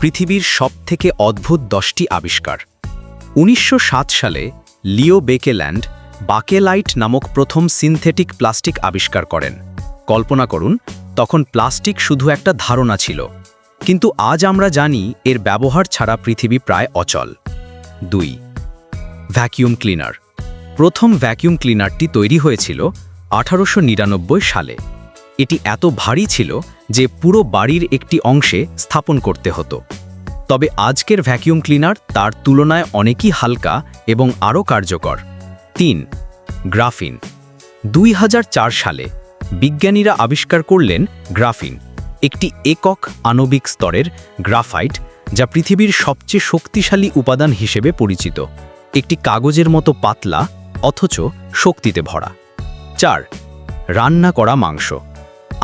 পৃথিবীর সবথেকে অদ্ভুত 10টি আবিষ্কার। 1907 সালে লিও বেকেল্যান্ড বাকেলাইট নামক প্রথম সিনথেটিক প্লাস্টিক আবিষ্কার করেন। কল্পনা করুন, তখন প্লাস্টিক শুধু একটা ধারণা ছিল, কিন্তু আজ আমরা জানি এর ব্যবহার ছাড়া পৃথিবী প্রায় অচল। 2. Vacuum cleaner. প্রথম ভ্যাকুয়াম ক্লিনারটি তৈরি হয়েছিল 1899 সালে। এটি এত ভারী ছিল যে পুরো বাড়ির একটি অংশে স্থাপন করতে হতো। তবে আজকের ভ্যাকুয়াম ক্লিনার তার তুলনায় অনেকই হালকা এবং আরও কার্যকর। 3. গ্রাফিন। 2004 সালে বিজ্ঞানীরা আবিষ্কার করলেন গ্রাফিন, একটি একক আণবিক স্তরের গ্রাফাইট যা পৃথিবীর সবচেয়ে শক্তিশালী উপাদান হিসেবে পরিচিত। একটি কাগজের মতো পাতলা অথচ শক্তিতে ভরা। 4. রান্না করা মাংস।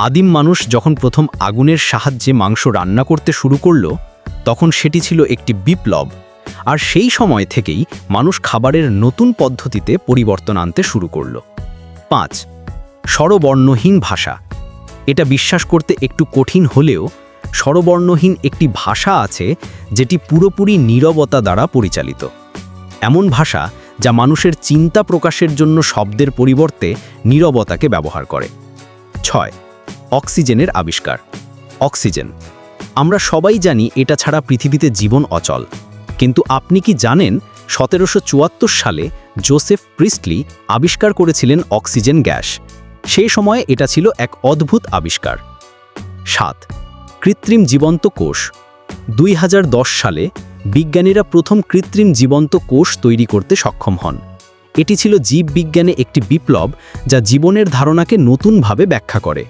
আদিম মানুষ যখন প্রথম আগুনের সাহায্যে মাংস রান্না করতে শুরু করল, তখন সেটি ছিল একটি বিপ্লব। আর সেই সময় থেকেই মানুষ খাবারের নতুন পদ্ধতিতে পরিবর্তন আনতে শুরু করল। 5. স্বরবর্ণহীন ভাষা। এটা বিশ্বাস করতে একটু কঠিন হলেও স্বরবর্ণহীন একটি ভাষা আছে যেটি পুরোপুরি নীরবতা দ্বারা পরিচালিত। এমন ভাষা যা মানুষের চিন্তা প্রকাশের জন্য শব্দের পরিবর্তে নীরবতাকে ব্যবহার করে। 6. অক্সিজেনের আবিষ্কার। অক্সিজেন। আমরা সবাই জানি এটা ছাড়া পৃথিবীতে জীবন অচল, কিন্তু আপনি কি জানেন 1774 সালে জোসেফ প্রিস্টলি আবিষ্কার করেছিলেন অক্সিজেন গ্যাস। সেই সময়ে এটা ছিল এক অদ্ভুত আবিষ্কার। 7. কৃত্রিম জীবন্ত কোষ। 2010 সালে বিজ্ঞানীরা প্রথম কৃত্রিম জীবন্ত কোষ তৈরি করতে সক্ষম হন। এটি ছিল জীববিজ্ঞানে একটি বিপ্লব যা জীবনের ধারণাকে নতুনভাবে ব্যাখ্যা করে।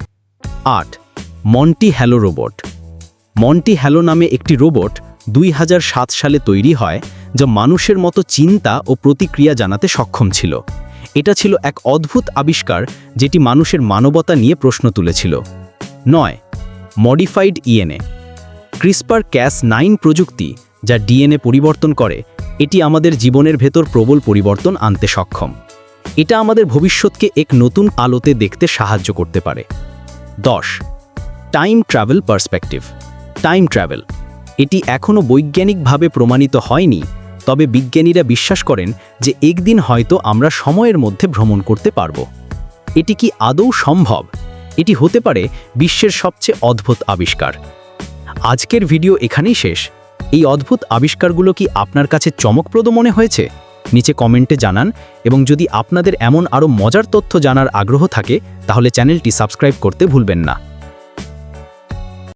8. Monty hello robot. Monty hello নামে একটি রোবট 2007 সালে তৈরি হয়, যা মানুষের মতো চিন্তা ও প্রতিক্রিয়া জানাতে সক্ষম ছিল। এটা ছিল এক অদ্ভুত আবিষ্কার যেটি মানুষের মানবতা নিয়ে প্রশ্ন তুলেছিল। 9. Modified ENA. CRISPR-Cas9 প্রযুক্তি, যা ডিএনএ পরিবর্তন করে, এটি আমাদের জীবনের ভেতর প্রবল পরিবর্তন আনতে সক্ষম। এটা আমাদের ভবিষ্যৎকে এক নতুন আলোতে দেখতে সাহায্য করতে পারে। 10. Time travel perspective. Time travel এটি এখনও বৈজ্ঞানিকভাবে প্রমাণিত হয়নি, তবে বিজ্ঞানীরা বিশ্বাস করেন যে একদিন হয়তো আমরা সময়ের মধ্যে ভ্রমণ করতে পারব। এটি কি আদৌ সম্ভব? এটি হতে পারে বিশ্বের সবচেয়ে অদ্ভুত আবিষ্কার। আজকের ভিডিও এখানেই শেষ। এই অদ্ভুত আবিষ্কারগুলো কি আপনার কাছে চমকপ্রদ মনে হয়েছে? নিচে কমেন্টে জানান, এবং যদি আপনাদের এমন আরও মজার তথ্য জানার আগ্রহ থাকে তাহলে চ্যানেলটি সাবস্ক্রাইব করতে ভুলবেন না।